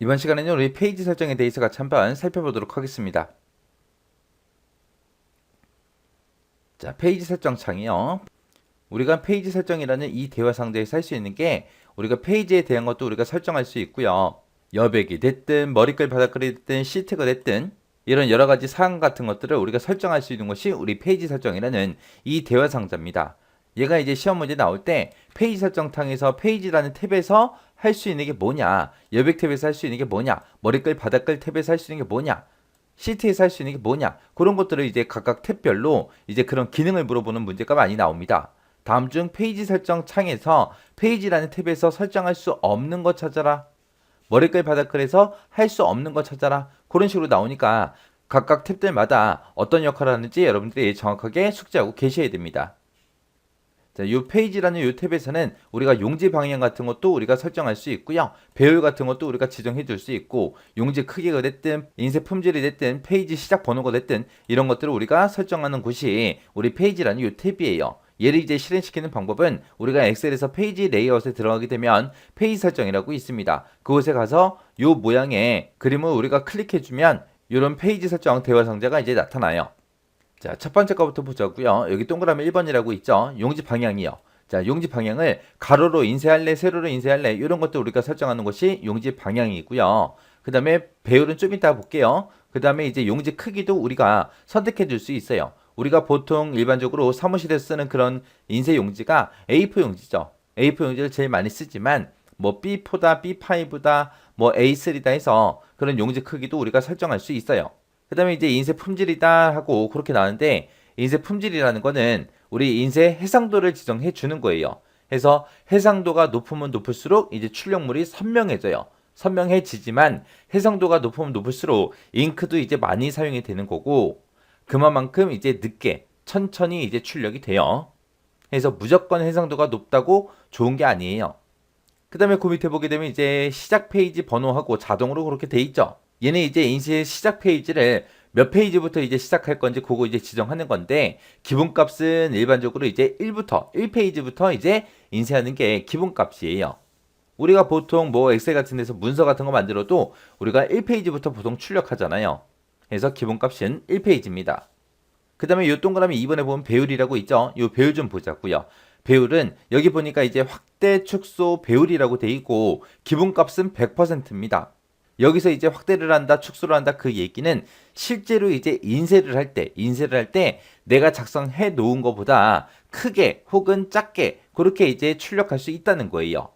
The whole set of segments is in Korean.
이번 시간에는 우리 페이지 설정에 대해서 같이 한번 살펴보도록 하겠습니다. 자, 페이지 설정 창이요. 우리가 페이지 설정이라는 이 대화 상자에서 할 수 있는 게 우리가 페이지에 대한 것도 우리가 설정할 수 있고요. 여백이 됐든 머리글 바닥글이 됐든 시트가 됐든 이런 여러 가지 사항 같은 것들을 우리가 설정할 수 있는 것이 우리 페이지 설정이라는 이 대화 상자입니다. 얘가 이제 시험 문제 나올 때 페이지 설정 창에서 페이지라는 탭에서 할 수 있는 게 뭐냐, 여백 탭에서 할 수 있는 게 뭐냐, 머리글 바닥글 탭에서 할 수 있는 게 뭐냐, 시트에서 할 수 있는 게 뭐냐, 그런 것들을 이제 각각 탭별로 이제 그런 기능을 물어보는 문제가 많이 나옵니다. 다음 중 페이지 설정 창에서 페이지라는 탭에서 설정할 수 없는 것 찾아라. 머리글 바닥글에서 할 수 없는 것 찾아라. 그런 식으로 나오니까 각각 탭들마다 어떤 역할을 하는지 여러분들이 정확하게 숙지하고 계셔야 됩니다. 자, 이 페이지라는 이 탭에서는 우리가 용지 방향 같은 것도 우리가 설정할 수 있고요. 배열 같은 것도 우리가 지정해 줄 수 있고, 용지 크기가 됐든 인쇄 품질이 됐든 페이지 시작 번호가 됐든 이런 것들을 우리가 설정하는 곳이 우리 페이지라는 이 탭이에요. 얘를 이제 실행시키는 방법은 우리가 엑셀에서 페이지 레이아웃에 들어가게 되면 페이지 설정이라고 있습니다. 그곳에 가서 이 모양의 그림을 우리가 클릭해주면 이런 페이지 설정 대화 상자가 이제 나타나요. 자, 첫 번째 거부터 보자고요. 여기 동그라미 1번이라고 있죠. 용지 방향이요. 자, 용지 방향을 가로로 인쇄할래, 세로로 인쇄할래 이런 것도 우리가 설정하는 것이 용지 방향이고요. 그 다음에 배열은 좀 이따 볼게요. 그 다음에 이제 용지 크기도 우리가 선택해 줄 수 있어요. 우리가 보통 일반적으로 사무실에서 쓰는 그런 인쇄 용지가 A4 용지죠. A4 용지를 제일 많이 쓰지만 뭐 B4다, B5다, 뭐 A3다 해서 그런 용지 크기도 우리가 설정할 수 있어요. 그 다음에 이제 인쇄 품질이다 하고 그렇게 나오는데, 인쇄 품질이라는 거는 우리 인쇄 해상도를 지정해 주는 거예요. 그래서 해상도가 높으면 높을수록 이제 출력물이 선명해져요. 선명해지지만 해상도가 높으면 높을수록 잉크도 이제 많이 사용이 되는 거고, 그만큼 이제 늦게 천천히 이제 출력이 돼요. 그래서 무조건 해상도가 높다고 좋은 게 아니에요. 그 다음에 그 밑에 보게 되면 이제 시작 페이지 번호하고 자동으로 그렇게 돼 있죠. 얘는 이제 인쇄 시작 페이지를 몇 페이지부터 이제 시작할 건지 그거 이제 지정하는 건데, 기본값은 일반적으로 이제 1페이지부터 이제 인쇄하는 게 기본값이에요. 우리가 보통 뭐 엑셀 같은 데서 문서 같은 거 만들어도 우리가 1페이지부터 보통 출력하잖아요. 그래서 기본값은 1페이지입니다. 그 다음에 이 동그라미 2번에 보면 배율이라고 있죠. 이 배율 좀 보자고요. 배율은 여기 보니까 이제 확대, 축소, 배율이라고 돼 있고 기본값은 100%입니다. 여기서 이제 확대를 한다, 축소를 한다 그 얘기는 실제로 이제 인쇄를 할 때 내가 작성해 놓은 것보다 크게 혹은 작게 그렇게 이제 출력할 수 있다는 거예요.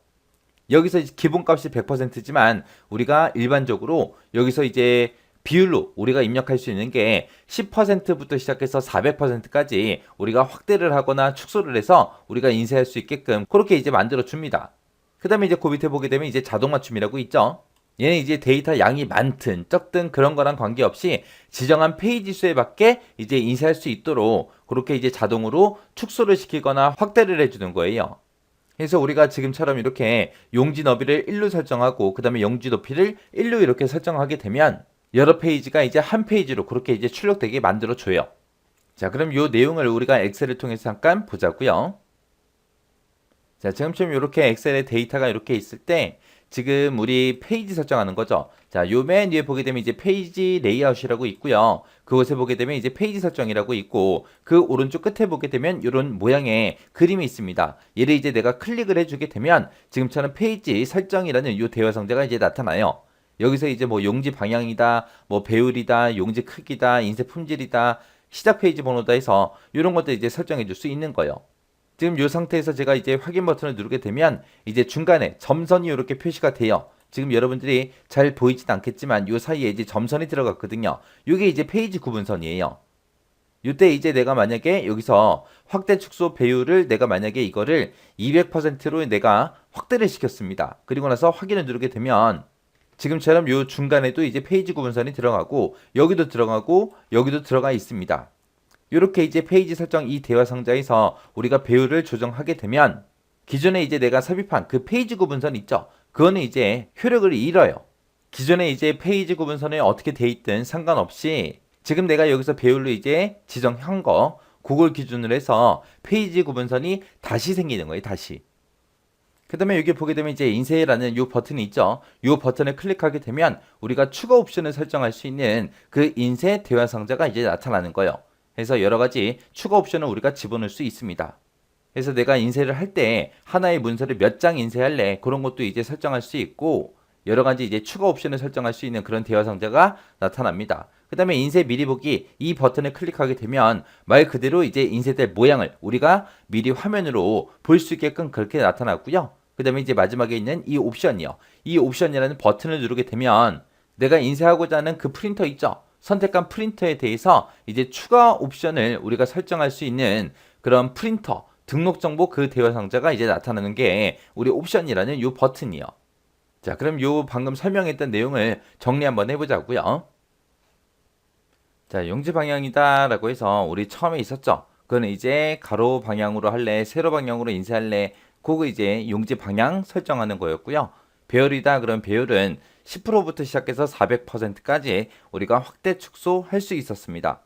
여기서 기본값이 100%지만 우리가 일반적으로 여기서 이제 비율로 우리가 입력할 수 있는 게 10%부터 시작해서 400%까지 우리가 확대를 하거나 축소를 해서 우리가 인쇄할 수 있게끔 그렇게 이제 만들어 줍니다. 그 다음에 이제 그 밑에 보게 되면 이제 자동 맞춤이라고 있죠. 얘는 이제 데이터 양이 많든 적든 그런 거랑 관계없이 지정한 페이지 수에 맞게 이제 인쇄할 수 있도록 그렇게 이제 자동으로 축소를 시키거나 확대를 해주는 거예요. 그래서 우리가 지금처럼 이렇게 용지 너비를 1로 설정하고 그 다음에 용지 높이를 1로 이렇게 설정하게 되면 여러 페이지가 이제 한 페이지로 그렇게 이제 출력되게 만들어 줘요. 자, 그럼 이 내용을 우리가 엑셀을 통해서 잠깐 보자고요. 자, 지금처럼 이렇게 엑셀에 데이터가 이렇게 있을 때 지금 우리 페이지 설정하는 거죠. 자, 요 맨 위에 보게 되면 이제 페이지 레이아웃이라고 있고요. 그곳에 보게 되면 이제 페이지 설정이라고 있고, 그 오른쪽 끝에 보게 되면 이런 모양의 그림이 있습니다. 얘를 이제 내가 클릭을 해주게 되면 지금처럼 페이지 설정이라는 이 대화 상자가 이제 나타나요. 여기서 이제 뭐 용지 방향이다, 뭐 배율이다, 용지 크기다, 인쇄 품질이다, 시작 페이지 번호다 해서 이런 것들 이제 설정해 줄 수 있는 거예요. 지금 이 상태에서 제가 이제 확인 버튼을 누르게 되면 이제 중간에 점선이 이렇게 표시가 돼요. 지금 여러분들이 잘 보이진 않겠지만 이 사이에 이제 점선이 들어갔거든요. 이게 이제 페이지 구분선이에요. 이때 이제 내가 만약에 여기서 확대 축소 배율을 내가 만약에 이거를 200%로 내가 확대를 시켰습니다. 그리고 나서 확인을 누르게 되면 지금처럼 이 중간에도 이제 페이지 구분선이 들어가고 여기도 들어가고 여기도 들어가 있습니다. 이렇게 이제 페이지 설정 이 대화 상자에서 우리가 배율을 조정하게 되면 기존에 이제 내가 삽입한 그 페이지 구분선 있죠. 그거는 이제 효력을 잃어요. 기존에 이제 페이지 구분선에 어떻게 돼 있든 상관없이 지금 내가 여기서 배율로 이제 지정한 거 그걸 기준으로 해서 페이지 구분선이 다시 생기는 거예요. 다시. 그 다음에 여기 보게 되면 이제 인쇄라는 이 버튼이 있죠. 이 버튼을 클릭하게 되면 우리가 추가 옵션을 설정할 수 있는 그 인쇄 대화 상자가 이제 나타나는 거예요. 그래서 여러 가지 추가 옵션을 우리가 집어넣을 수 있습니다. 그래서 내가 인쇄를 할 때 하나의 문서를 몇 장 인쇄할래 그런 것도 이제 설정할 수 있고 여러 가지 이제 추가 옵션을 설정할 수 있는 그런 대화 상자가 나타납니다. 그 다음에 인쇄 미리 보기 이 버튼을 클릭하게 되면 말 그대로 이제 인쇄될 모양을 우리가 미리 화면으로 볼 수 있게끔 그렇게 나타났고요. 그 다음에 이제 마지막에 있는 이 옵션이요. 이 옵션이라는 버튼을 누르게 되면 내가 인쇄하고자 하는 그 프린터 있죠. 선택한 프린터에 대해서 이제 추가 옵션을 우리가 설정할 수 있는 그런 프린터 등록 정보 그 대화 상자가 이제 나타나는 게 우리 옵션이라는 이 버튼이요. 자, 그럼 요 방금 설명했던 내용을 정리 한번 해보자고요. 자, 용지 방향이다라고 해서 우리 처음에 있었죠. 그거는 이제 가로 방향으로 할래, 세로 방향으로 인쇄할래, 그거 이제 용지 방향 설정하는 거였고요. 배열이다 그럼 배열은 10%부터 시작해서 400%까지 우리가 확대 축소할 수 있었습니다.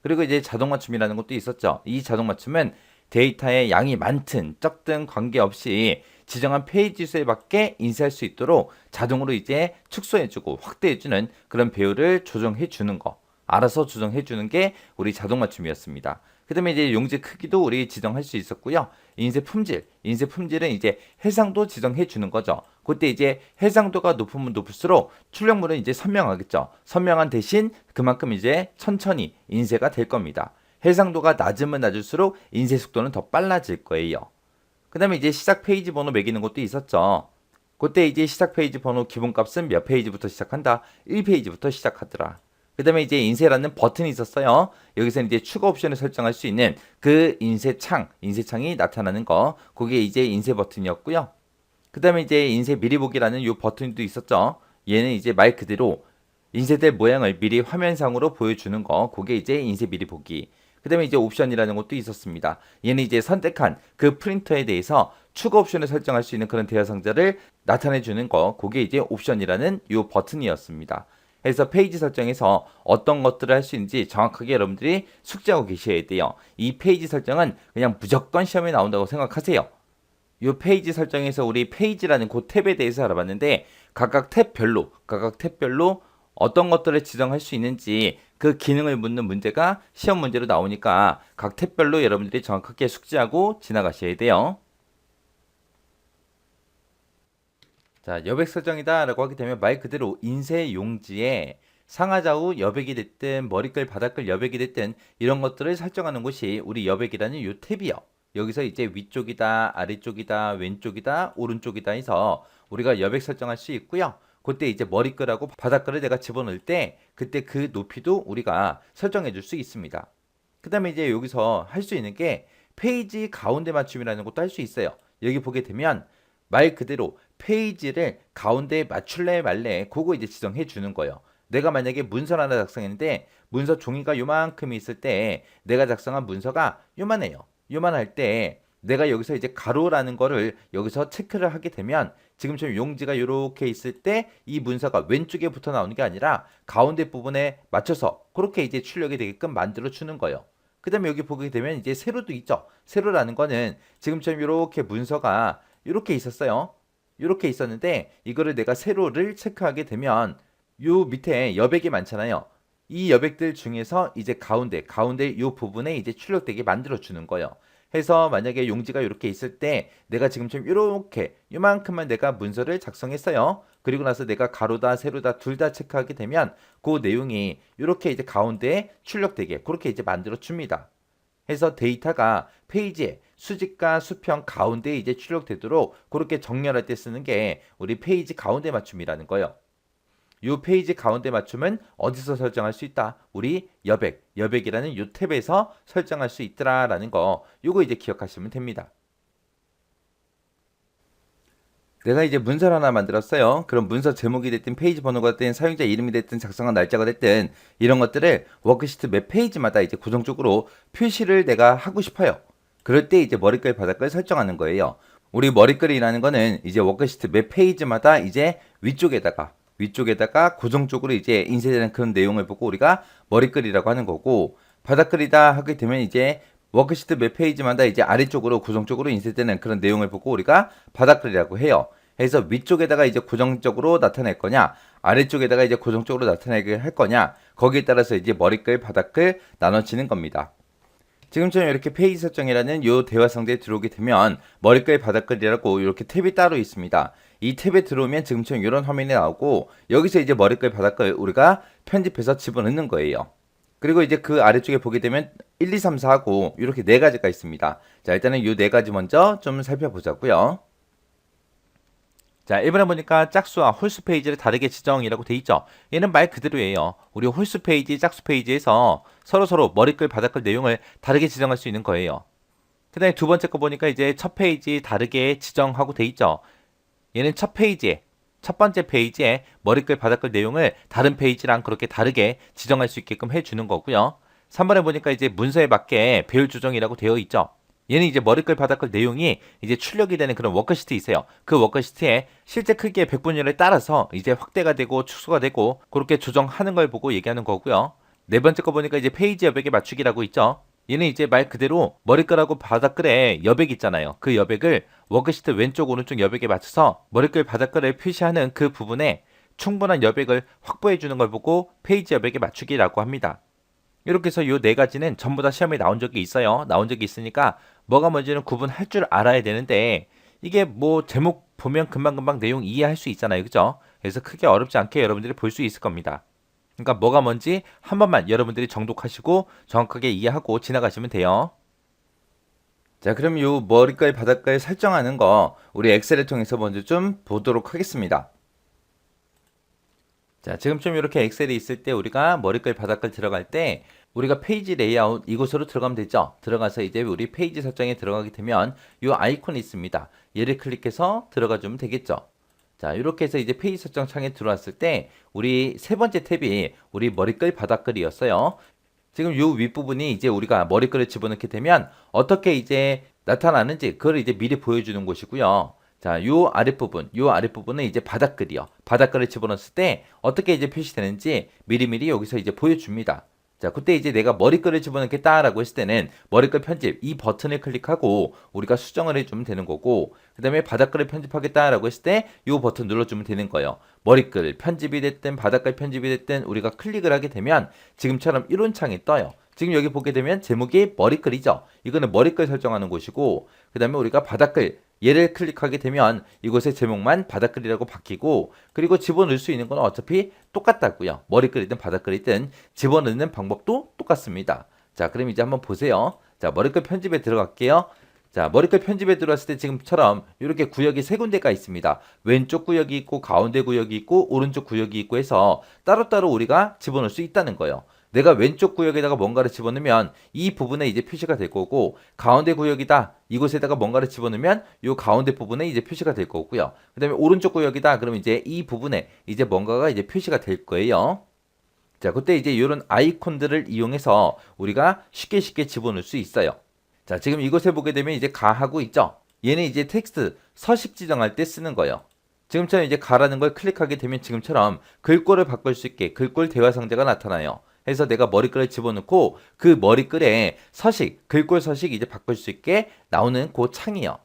그리고 이제 자동 맞춤이라는 것도 있었죠. 이 자동 맞춤은 데이터의 양이 많든 적든 관계없이 지정한 페이지 수에 맞게 인쇄할 수 있도록 자동으로 이제 축소해주고 확대해주는 그런 배열을 조정해주는 거. 알아서 조정해주는 게 우리 자동 맞춤이었습니다. 그 다음에 이제 용지 크기도 우리 지정할 수 있었고요. 인쇄 품질은 이제 해상도 지정해 주는 거죠. 그때 이제 해상도가 높으면 높을수록 출력물은 이제 선명하겠죠. 선명한 대신 그만큼 이제 천천히 인쇄가 될 겁니다. 해상도가 낮으면 낮을수록 인쇄 속도는 더 빨라질 거예요. 그 다음에 이제 시작 페이지 번호 매기는 것도 있었죠. 그때 이제 시작 페이지 번호 기본값은 몇 페이지부터 시작한다? 1페이지부터 시작하더라. 그 다음에 이제 인쇄라는 버튼이 있었어요. 여기서는 이제 추가 옵션을 설정할 수 있는 그 인쇄창이 나타나는 거. 그게 이제 인쇄 버튼이었고요. 그 다음에 이제 인쇄 미리 보기라는 이 버튼도 있었죠. 얘는 이제 말 그대로 인쇄될 모양을 미리 화면상으로 보여주는 거. 그게 이제 인쇄 미리 보기. 그 다음에 이제 옵션이라는 것도 있었습니다. 얘는 이제 선택한 그 프린터에 대해서 추가 옵션을 설정할 수 있는 그런 대화 상자를 나타내주는 거. 그게 이제 옵션이라는 이 버튼이었습니다. 그래서 페이지 설정에서 어떤 것들을 할 수 있는지 정확하게 여러분들이 숙지하고 계셔야 돼요. 이 페이지 설정은 그냥 무조건 시험에 나온다고 생각하세요. 이 페이지 설정에서 우리 페이지라는 그 탭에 대해서 알아봤는데 각각 탭별로 어떤 것들을 지정할 수 있는지 그 기능을 묻는 문제가 시험 문제로 나오니까 각 탭별로 여러분들이 정확하게 숙지하고 지나가셔야 돼요. 자, 여백 설정이다 라고 하게 되면 말 그대로 인쇄 용지에 상하좌우 여백이 됐든 머리끌 바닥끌 여백이 됐든 이런 것들을 설정하는 곳이 우리 여백이라는 요 탭이요. 여기서 이제 위쪽이다 아래쪽이다 왼쪽이다 오른쪽이다 해서 우리가 여백 설정할 수 있고요. 그때 이제 머리끌하고 바닥끌을 내가 집어넣을 때 그때 그 높이도 우리가 설정해 줄 수 있습니다. 그 다음에 이제 여기서 할 수 있는 게 페이지 가운데 맞춤이라는 것도 할 수 있어요. 여기 보게 되면 말 그대로 페이지를 가운데에 맞출래 말래 그거 이제 지정해 주는 거예요. 내가 만약에 문서를 하나 작성했는데 문서 종이가 요만큼이 있을 때 내가 작성한 문서가 요만해요. 요만할 때 내가 여기서 이제 가로라는 거를 여기서 체크를 하게 되면 지금처럼 용지가 이렇게 있을 때 이 문서가 왼쪽에 붙어 나오는 게 아니라 가운데 부분에 맞춰서 그렇게 이제 출력이 되게끔 만들어 주는 거예요. 그 다음에 여기 보게 되면 이제 세로도 있죠. 세로라는 거는 지금처럼 이렇게 문서가 이렇게 있었어요. 이렇게 있었는데 이거를 내가 세로를 체크하게 되면 요 밑에 여백이 많잖아요. 이 여백들 중에서 이제 가운데 요 부분에 이제 출력되게 만들어 주는 거예요. 해서 만약에 용지가 이렇게 있을 때 내가 지금처럼 이렇게 요만큼만 내가 문서를 작성했어요. 그리고 나서 내가 가로다 세로다 둘 다 체크하게 되면 그 내용이 이렇게 이제 가운데에 출력되게 그렇게 이제 만들어 줍니다. 해서 데이터가 페이지에 수직과 수평 가운데에 이제 출력되도록 그렇게 정렬할 때 쓰는 게 우리 페이지 가운데 맞춤이라는 거예요. 이 페이지 가운데 맞춤은 어디서 설정할 수 있다? 우리 여백이라는 이 탭에서 설정할 수 있더라라는 거 요거 이제 기억하시면 됩니다. 내가 이제 문서를 하나 만들었어요. 그럼 문서 제목이 됐든 페이지 번호가 됐든 사용자 이름이 됐든 작성한 날짜가 됐든 이런 것들을 워크시트 몇 페이지마다 이제 고정적으로 표시를 내가 하고 싶어요. 그럴 때 이제 머리글 바닥글 설정하는 거예요. 우리 머리글이라는 거는 이제 워크시트 몇 페이지마다 이제 위쪽에다가 고정적으로 이제 인쇄되는 그런 내용을 보고 우리가 머리글이라고 하는 거고 바닥글이다 하게 되면 이제 워크시트 몇 페이지마다 이제 아래쪽으로 구성적으로 인쇄되는 그런 내용을 보고 우리가 바닥글이라고 해요. 그래서 위쪽에다가 이제 고정적으로 나타낼 거냐, 아래쪽에다가 이제 고정적으로 나타내게 할 거냐, 거기에 따라서 이제 머리글, 바닥글 나눠지는 겁니다. 지금처럼 이렇게 페이지 설정이라는 요 대화 상자에 들어오게 되면 머리글, 바닥글이라고 이렇게 탭이 따로 있습니다. 이 탭에 들어오면 지금처럼 이런 화면이 나오고 여기서 이제 머리글, 바닥글 우리가 편집해서 집어넣는 거예요. 그리고 이제 그 아래쪽에 보게 되면 1, 2, 3, 4 하고 이렇게 네 가지가 있습니다. 자, 일단은 이 네 가지 먼저 좀 살펴보자고요. 자, 1번에 보니까 짝수와 홀수 페이지를 다르게 지정이라고 돼 있죠. 얘는 말 그대로예요. 우리 홀수 페이지, 짝수 페이지에서 서로 머리글, 바닥글 내용을 다르게 지정할 수 있는 거예요. 그 다음에 두 번째 거 보니까 이제 첫 페이지 다르게 지정하고 돼 있죠. 얘는 첫 페이지에, 첫 번째 페이지에 머리글, 바닥글 내용을 다른 페이지랑 그렇게 다르게 지정할 수 있게끔 해주는 거고요. 3번에 보니까 이제 문서에 맞게 배열 조정이라고 되어 있죠. 얘는 이제 머리글, 바닥글 내용이 이제 출력이 되는 그런 워크시트 있어요. 그 워크시트에 실제 크기의 백분율에 따라서 이제 확대가 되고 축소가 되고 그렇게 조정하는 걸 보고 얘기하는 거고요. 네 번째 거 보니까 이제 페이지 여백의 맞추기라고 있죠. 얘는 이제 말 그대로 머리글하고 바닥글에 여백 있잖아요. 그 여백을 워크시트 왼쪽 오른쪽 여백에 맞춰서 머리글, 바닥글을 표시하는 그 부분에 충분한 여백을 확보해 주는 걸 보고 페이지 여백의 맞추기라고 합니다. 이렇게 해서 이 네 가지는 전부 다 시험에 나온 적이 있어요. 나온 적이 있으니까 뭐가 뭔지는 구분할 줄 알아야 되는데 이게 뭐 제목 보면 금방금방 내용 이해할 수 있잖아요. 그죠? 그래서 크게 어렵지 않게 여러분들이 볼 수 있을 겁니다. 그러니까 뭐가 뭔지 한 번만 여러분들이 정독하시고 정확하게 이해하고 지나가시면 돼요. 자, 그럼 요 머리글, 바닥글 설정하는 거 우리 엑셀을 통해서 먼저 좀 보도록 하겠습니다. 자, 지금 좀 이렇게 엑셀이 있을 때 우리가 머리글, 바닥글 들어갈 때 우리가 페이지 레이아웃 이곳으로 들어가면 되죠. 들어가서 이제 우리 페이지 설정에 들어가게 되면 이 아이콘이 있습니다. 얘를 클릭해서 들어가 주면 되겠죠. 자, 이렇게 해서 이제 페이지 설정 창에 들어왔을 때 우리 세 번째 탭이 우리 머리글, 바닥글이었어요. 지금 요 윗부분이 이제 우리가 머리글을 집어넣게 되면 어떻게 이제 나타나는지 그걸 이제 미리 보여주는 곳이고요. 자, 요 아랫부분은 이제 바닥글이요. 바닥글을 집어넣었을 때 어떻게 이제 표시되는지 미리미리 여기서 이제 보여줍니다. 자, 그때 이제 내가 머리글을 집어넣겠다라고 했을 때는 머리글 편집 이 버튼을 클릭하고 우리가 수정을 해주면 되는 거고, 그 다음에 바닥글을 편집하겠다라고 했을 때 이 버튼 눌러주면 되는 거예요. 머리글 편집이 됐든 바닥글 편집이 됐든 우리가 클릭을 하게 되면 지금처럼 이런 창이 떠요. 지금 여기 보게 되면 제목이 머리글이죠. 이거는 머리글 설정하는 곳이고, 그 다음에 우리가 바닥글 얘를 클릭하게 되면 이곳의 제목만 바닥글이라고 바뀌고, 그리고 집어넣을 수 있는 건 어차피 똑같다고요. 머리글이든 바닥글이든 집어넣는 방법도 똑같습니다. 자, 그럼 이제 한번 보세요. 자, 머리글 편집에 들어갈게요. 자, 머리글 편집에 들어왔을 때 지금처럼 이렇게 구역이 세 군데가 있습니다. 왼쪽 구역이 있고 가운데 구역이 있고 오른쪽 구역이 있고 해서 따로따로 우리가 집어넣을 수 있다는 거예요. 내가 왼쪽 구역에다가 뭔가를 집어넣으면 이 부분에 이제 표시가 될 거고, 가운데 구역이다 이곳에다가 뭔가를 집어넣으면 이 가운데 부분에 이제 표시가 될 거고요. 그 다음에 오른쪽 구역이다 그러면 이제 이 부분에 이제 뭔가가 이제 표시가 될 거예요. 자, 그때 이제 이런 아이콘들을 이용해서 우리가 쉽게 집어넣을 수 있어요. 자, 지금 이곳에 보게 되면 이제 가하고 있죠. 얘는 이제 텍스트 서식 지정할 때 쓰는 거예요. 지금처럼 이제 가라는 걸 클릭하게 되면 지금처럼 글꼴을 바꿀 수 있게 글꼴 대화 상자가 나타나요. 해서 내가 머리글을 집어넣고 그 머리글에 서식, 글꼴 서식 이제 바꿀 수 있게 나오는 그 창이요.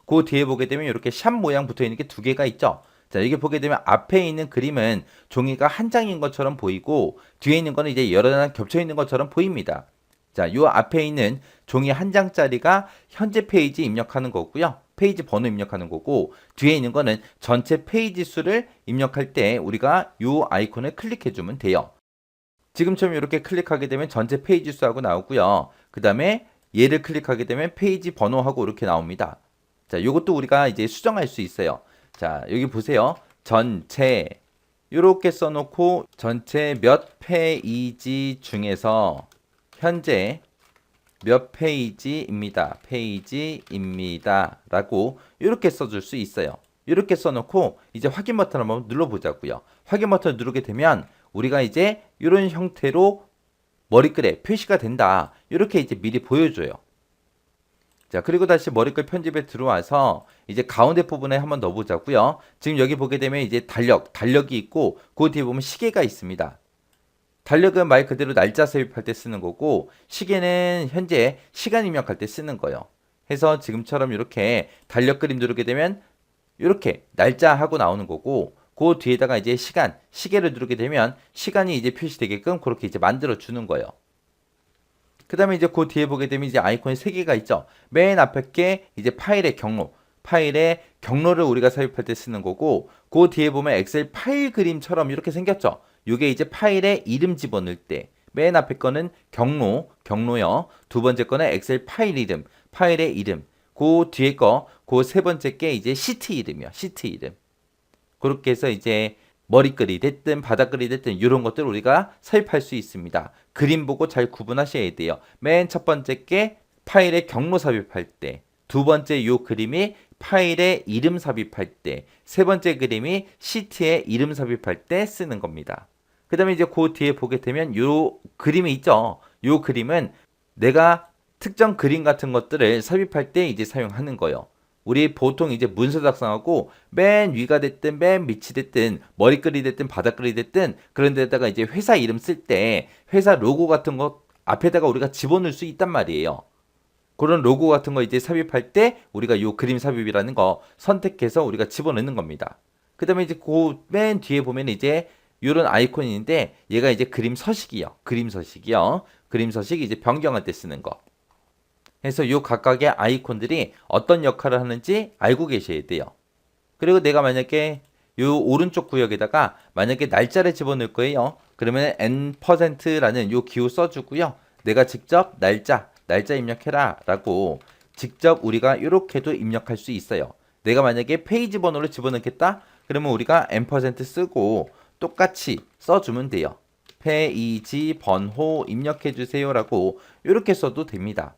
그 뒤에 보게 되면 이렇게 샵 모양 붙어 있는 게 두 개가 있죠. 자, 여기 보게 되면 앞에 있는 그림은 종이가 한 장인 것처럼 보이고 뒤에 있는 거는 이제 여러 장 겹쳐 있는 것처럼 보입니다. 자, 요 앞에 있는 종이 한 장짜리가 현재 페이지 입력하는 거고요. 페이지 번호 입력하는 거고, 뒤에 있는 거는 전체 페이지 수를 입력할 때 우리가 요 아이콘을 클릭해 주면 돼요. 지금처럼 이렇게 클릭하게 되면 전체 페이지 수하고 나오고요. 그 다음에 얘를 클릭하게 되면 페이지 번호하고 이렇게 나옵니다. 자, 이것도 우리가 이제 수정할 수 있어요. 자, 여기 보세요. 전체 이렇게 써놓고 전체 몇 페이지 중에서 현재 몇 페이지입니다. 라고 이렇게 써줄 수 있어요. 이렇게 써놓고 이제 확인 버튼 한번 눌러보자고요. 확인 버튼 누르게 되면 우리가 이제 이런 형태로 머리글에 표시가 된다. 이렇게 이제 미리 보여줘요. 자, 그리고 다시 머리글 편집에 들어와서 이제 가운데 부분에 한번 넣어보자고요. 지금 여기 보게 되면 이제 달력이 있고 그 뒤에 보면 시계가 있습니다. 달력은 말 그대로 날짜 삽입할 때 쓰는 거고 시계는 현재 시간 입력할 때 쓰는 거예요. 해서 지금처럼 이렇게 달력 그림 누르게 되면 이렇게 날짜 하고 나오는 거고 그 뒤에다가 이제 시간, 시계를 누르게 되면 시간이 이제 표시되게끔 그렇게 이제 만들어 주는 거예요. 그 다음에 이제 그 뒤에 보게 되면 이제 아이콘이 3개가 있죠. 맨 앞에 게 이제 파일의 경로. 파일의 경로를 우리가 삽입할 때 쓰는 거고, 그 뒤에 보면 엑셀 파일 그림처럼 이렇게 생겼죠. 이게 이제 파일에 이름 집어넣을 때. 맨 앞에 거는 경로, 경로요. 두 번째 거는 엑셀 파일 이름, 파일의 이름. 그 뒤에 거, 그 세 번째 게 이제 시트 이름이요. 시트 이름. 그렇게 해서 이제 머리글이 됐든 바닥글이 됐든 이런 것들 우리가 삽입할 수 있습니다. 그림 보고 잘 구분하셔야 돼요. 맨 첫 번째 게 파일의 경로 삽입할 때, 두 번째 요 그림이 파일의 이름 삽입할 때, 세 번째 그림이 시트의 이름 삽입할 때 쓰는 겁니다. 그 다음에 이제 그 뒤에 보게 되면 요 그림이 있죠. 요 그림은 내가 특정 그림 같은 것들을 삽입할 때 이제 사용하는 거예요. 우리 보통 이제 문서 작성하고 맨 위가 됐든 맨 밑이 됐든 머리글이 됐든 바닥글이 됐든 그런 데다가 이제 회사 이름 쓸 때 회사 로고 같은 거 앞에다가 우리가 집어넣을 수 있단 말이에요. 그런 로고 같은 거 이제 삽입할 때 우리가 요 그림 삽입이라는 거 선택해서 우리가 집어넣는 겁니다. 그 다음에 이제 그 맨 뒤에 보면 이제 요런 아이콘이 있는데 얘가 이제 그림 서식이요. 그림 서식이요. 그림 서식 이제 변경할 때 쓰는 거. 해서 요 각각의 아이콘들이 어떤 역할을 하는지 알고 계셔야 돼요. 그리고 내가 만약에 요 오른쪽 구역에다가 만약에 날짜를 집어넣을 거예요. 그러면 n%라는 요 기호 써주고요. 내가 직접 날짜 입력해라 라고 직접 우리가 이렇게도 입력할 수 있어요. 내가 만약에 페이지 번호를 집어넣겠다? 그러면 우리가 n% 쓰고 똑같이 써주면 돼요. 페이지 번호 입력해주세요 라고 이렇게 써도 됩니다.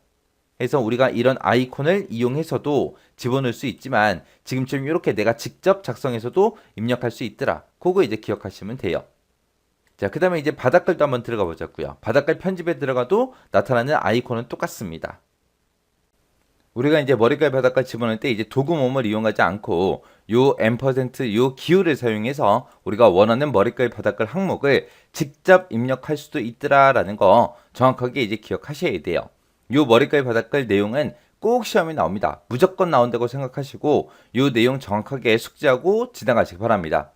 해서 우리가 이런 아이콘을 이용해서도 집어넣을 수 있지만 지금처럼 이렇게 내가 직접 작성해서도 입력할 수 있더라. 그거 이제 기억하시면 돼요. 자, 그 다음에 이제 바닥글도 한번 들어가 보자고요. 바닥글 편집에 들어가도 나타나는 아이콘은 똑같습니다. 우리가 이제 머리글 바닥글 집어넣을 때 이제 도구몸을 이용하지 않고 요 n% 요 기호를 사용해서 우리가 원하는 머리글 바닥글 항목을 직접 입력할 수도 있더라라는 거 정확하게 이제 기억하셔야 돼요. 요 머리글 바닥글 내용은 꼭 시험에 나옵니다. 무조건 나온다고 생각하시고 요 내용 정확하게 숙지하고 지나가시기 바랍니다.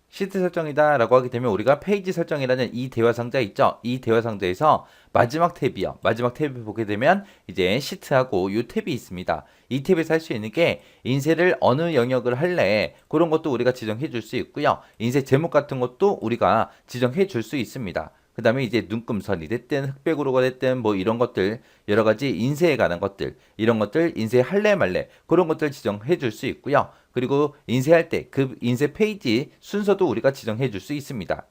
시트 설정이다 라고 하게 되면 우리가 페이지 설정이라는 이 대화 상자 있죠. 이 대화 상자에서 마지막 탭이요. 마지막 탭을 보게 되면 이제 시트하고 요 탭이 있습니다. 이 탭에서 할 수 있는 게 인쇄를 어느 영역을 할래 그런 것도 우리가 지정해 줄 수 있고요. 인쇄 제목 같은 것도 우리가 지정해 줄 수 있습니다. 그 다음에 이제 눈금선이 됐든 흑백으로가 됐든 뭐 이런 것들 여러 가지 인쇄에 관한 것들 이런 것들 인쇄할래 말래 그런 것들 지정해 줄 수 있고요. 그리고 인쇄할 때 그 인쇄 페이지 순서도 우리가 지정해 줄 수 있습니다.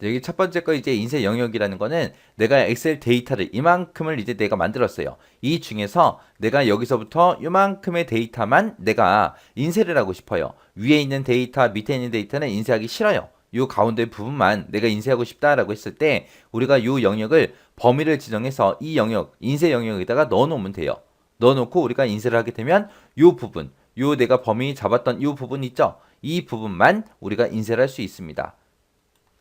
여기 첫 번째 거 이제 인쇄 영역이라는 거는 내가 엑셀 데이터를 이만큼을 이제 내가 만들었어요. 이 중에서 내가 여기서부터 이만큼의 데이터만 내가 인쇄를 하고 싶어요. 위에 있는 데이터, 밑에 있는 데이터는 인쇄하기 싫어요. 요 가운데 부분만 내가 인쇄하고 싶다라고 했을 때 우리가 요 영역을 범위를 지정해서 이 영역, 인쇄 영역에다가 넣어 놓으면 돼요. 넣어 놓고 우리가 인쇄를 하게 되면 요 부분, 요 내가 범위 잡았던 요 부분 있죠? 이 부분만 우리가 인쇄를 할 수 있습니다.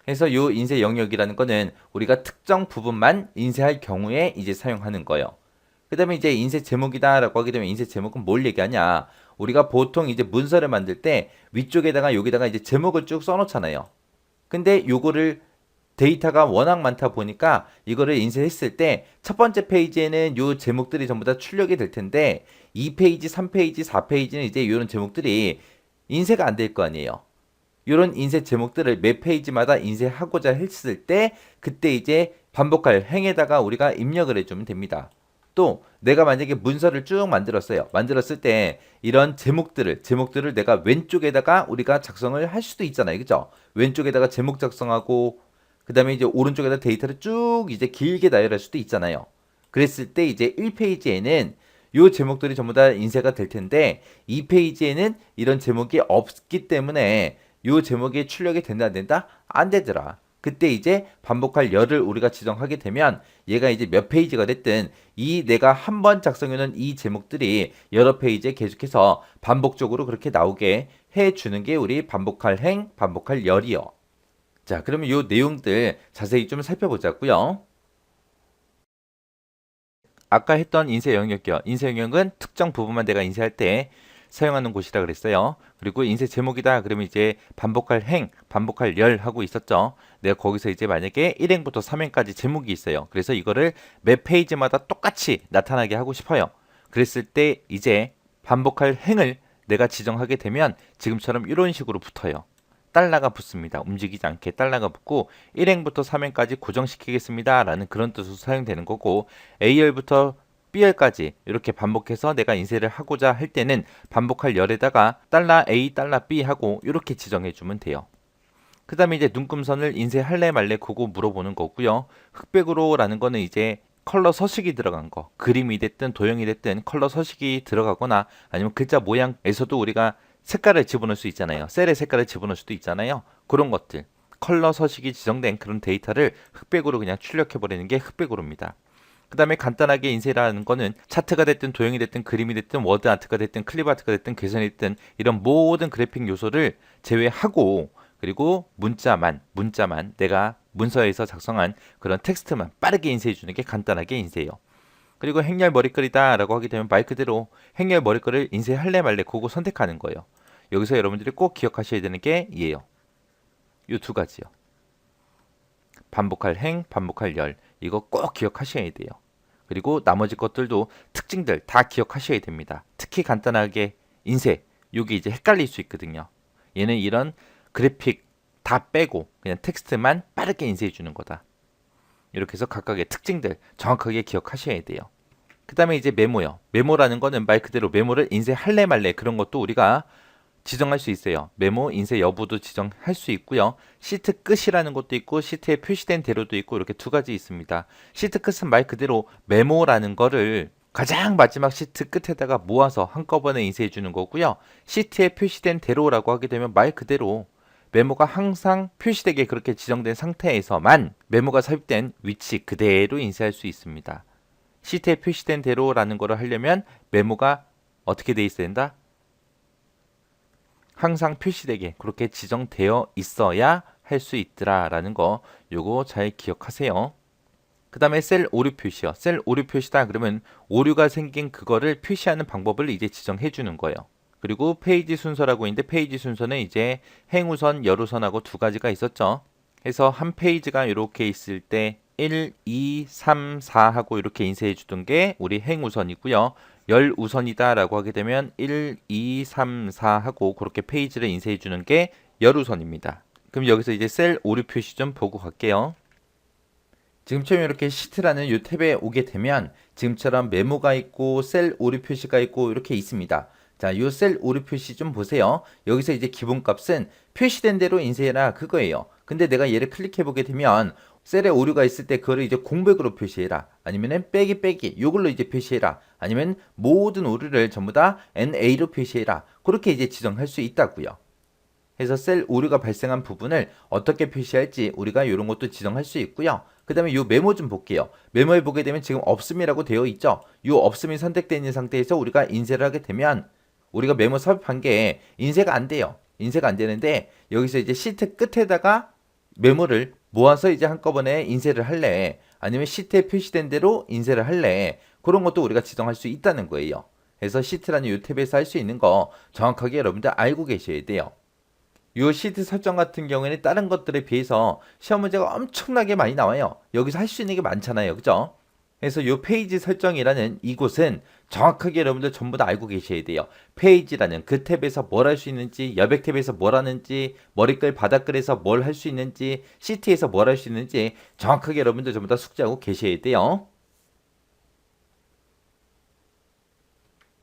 그래서 요 인쇄 영역이라는 거는 우리가 특정 부분만 인쇄할 경우에 이제 사용하는 거예요. 그 다음에 이제 인쇄 제목이다라고 하게 되면 인쇄 제목은 뭘 얘기하냐? 우리가 보통 이제 문서를 만들 때 위쪽에다가 여기다가 이제 제목을 쭉 써놓잖아요. 근데 요거를 데이터가 워낙 많다 보니까 이거를 인쇄했을 때 첫 번째 페이지에는 요 제목들이 전부 다 출력이 될 텐데 2페이지, 3페이지, 4페이지는 이제 이런 제목들이 인쇄가 안 될 거 아니에요. 이런 인쇄 제목들을 매 페이지마다 인쇄하고자 했을 때 그때 이제 반복할 행에다가 우리가 입력을 해주면 됩니다. 또 내가 만약에 문서를 쭉 만들었어요. 만들었을 때 이런 제목들을 내가 왼쪽에다가 우리가 작성을 할 수도 있잖아요. 그죠? 왼쪽에다가 제목 작성하고 그 다음에 이제 오른쪽에다 데이터를 쭉 이제 길게 나열할 수도 있잖아요. 그랬을 때 이제 1페이지에는 요 제목들이 전부 다 인쇄가 될 텐데 2페이지에는 이런 제목이 없기 때문에 요 제목이 출력이 된다 안 된다? 안 되더라. 그때 이제 반복할 열을 우리가 지정하게 되면 얘가 이제 몇 페이지가 됐든 이 내가 한 번 작성해놓은 이 제목들이 여러 페이지에 계속해서 반복적으로 그렇게 나오게 해주는 게 우리 반복할 행, 반복할 열이요. 자, 그러면 요 내용들 자세히 좀 살펴보자고요. 아까 했던 인쇄 영역이요. 인쇄 영역은 특정 부분만 내가 인쇄할 때 사용하는 곳이라 그랬어요. 그리고 인쇄 제목이다. 그러면 이제 반복할 행, 반복할 열 하고 있었죠. 내가 거기서 이제 만약에 1행부터 3행까지 제목이 있어요. 그래서 이거를 매 페이지마다 똑같이 나타나게 하고 싶어요. 그랬을 때 이제 반복할 행을 내가 지정하게 되면 지금처럼 이런 식으로 붙어요. 달러가 붙습니다. 움직이지 않게 달러가 붙고 1행부터 3행까지 고정시키겠습니다. 라는 그런 뜻으로 사용되는 거고 A열부터 B열까지 이렇게 반복해서 내가 인쇄를 하고자 할 때는 반복할 열에다가 달러 A, 달러 B 하고 이렇게 지정해 주면 돼요. 그 다음에 이제 눈금선을 인쇄할래 말래 그거 물어보는 거고요. 흑백으로라는 거는 이제 컬러 서식이 들어간 거, 그림이 됐든 도형이 됐든 컬러 서식이 들어가거나 아니면 글자 모양에서도 우리가 색깔을 집어넣을 수 있잖아요. 셀의 색깔을 집어넣을 수도 있잖아요. 그런 것들, 컬러 서식이 지정된 그런 데이터를 흑백으로 그냥 출력해 버리는 게 흑백으로입니다. 그 다음에 간단하게 인쇄라는 거는 차트가 됐든 도형이 됐든 그림이 됐든 워드 아트가 됐든 클립 아트가 됐든 개선이 됐든 이런 모든 그래픽 요소를 제외하고 그리고 문자만 내가 문서에서 작성한 그런 텍스트만 빠르게 인쇄해 주는 게 간단하게 인쇄예요. 그리고 행렬 머리글이다 라고 하게 되면 말 그대로 행렬 머리글을 인쇄할래 말래 그거 선택하는 거예요. 여기서 여러분들이 꼭 기억하셔야 되는 게 이에요. 이 두 가지요. 반복할 행, 반복할 열 이거 꼭 기억하셔야 돼요. 그리고 나머지 것들도 특징들 다 기억하셔야 됩니다. 특히 간단하게 인쇄 이게 이제 헷갈릴 수 있거든요. 얘는 이런 그래픽 다 빼고 그냥 텍스트만 빠르게 인쇄해 주는 거다. 이렇게 해서 각각의 특징들 정확하게 기억하셔야 돼요. 그 다음에 이제 메모요. 메모라는 거는 말 그대로 메모를 인쇄할래 말래 그런 것도 우리가 지정할 수 있어요. 메모 인쇄 여부도 지정할 수 있고요. 시트 끝이라는 것도 있고 시트에 표시된 대로도 있고 이렇게 두 가지 있습니다. 시트 끝은 말 그대로 메모라는 거를 가장 마지막 시트 끝에다가 모아서 한꺼번에 인쇄해 주는 거고요. 시트에 표시된 대로라고 하게 되면 말 그대로 메모가 항상 표시되게 그렇게 지정된 상태에서만 메모가 삽입된 위치 그대로 인쇄할 수 있습니다. 시트에 표시된 대로라는 거를 하려면 메모가 어떻게 돼 있어야 된다? 항상 표시되게 그렇게 지정되어 있어야 할 수 있더라라는 거 요거 잘 기억하세요. 그 다음에 셀 오류 표시요. 셀 오류 표시다 그러면 오류가 생긴 그거를 표시하는 방법을 이제 지정해 주는 거예요. 그리고 페이지 순서라고 있는데 페이지 순서는 이제 행우선, 열우선하고 두 가지가 있었죠. 해서 한 페이지가 이렇게 있을 때 1, 2, 3, 4 하고 이렇게 인쇄해 주던 게 우리 행우선이고요. 열우선이다 라고 하게 되면 1, 2, 3, 4 하고 그렇게 페이지를 인쇄해 주는 게 열우선입니다. 그럼 여기서 이제 셀 오류 표시 좀 보고 갈게요. 지금처럼 이렇게 시트라는 이 탭에 오게 되면 지금처럼 메모가 있고 셀 오류 표시가 있고 이렇게 있습니다. 자, 이 셀 오류 표시 좀 보세요. 여기서 이제 기본값은 표시된 대로 인쇄해라 그거예요. 근데 내가 얘를 클릭해 보게 되면 셀에 오류가 있을 때 그거를 이제 공백으로 표시해라. 아니면은 빼기 요걸로 이제 표시해라. 아니면 모든 오류를 전부 다 NA로 표시해라. 그렇게 이제 지정할 수 있다고요. 해서 셀 오류가 발생한 부분을 어떻게 표시할지 우리가 이런 것도 지정할 수 있고요. 그 다음에 이 메모 좀 볼게요. 메모에 보게 되면 지금 없음이라고 되어 있죠. 이 없음이 선택되어 있는 상태에서 우리가 인쇄를 하게 되면 우리가 메모 삽입한 게 인쇄가 안 돼요. 인쇄가 안 되는데 여기서 이제 시트 끝에다가 메모를 모아서 이제 한꺼번에 인쇄를 할래 아니면 시트에 표시된 대로 인쇄를 할래 그런 것도 우리가 지정할 수 있다는 거예요. 그래서 시트라는 이 탭에서 할 수 있는 거 정확하게 여러분들 알고 계셔야 돼요. 이 시트 설정 같은 경우에는 다른 것들에 비해서 시험 문제가 엄청나게 많이 나와요. 여기서 할 수 있는 게 많잖아요. 그죠? 그래서 이 페이지 설정이라는 이곳은 정확하게 여러분들 전부 다 알고 계셔야 돼요. 페이지라는 그 탭에서 뭘 할 수 있는지, 여백 탭에서 뭘 하는지, 머리글, 바닥글에서 뭘 할 수 있는지, 시트에서 뭘 할 수 있는지 정확하게 여러분들 전부 다 숙지하고 계셔야 돼요.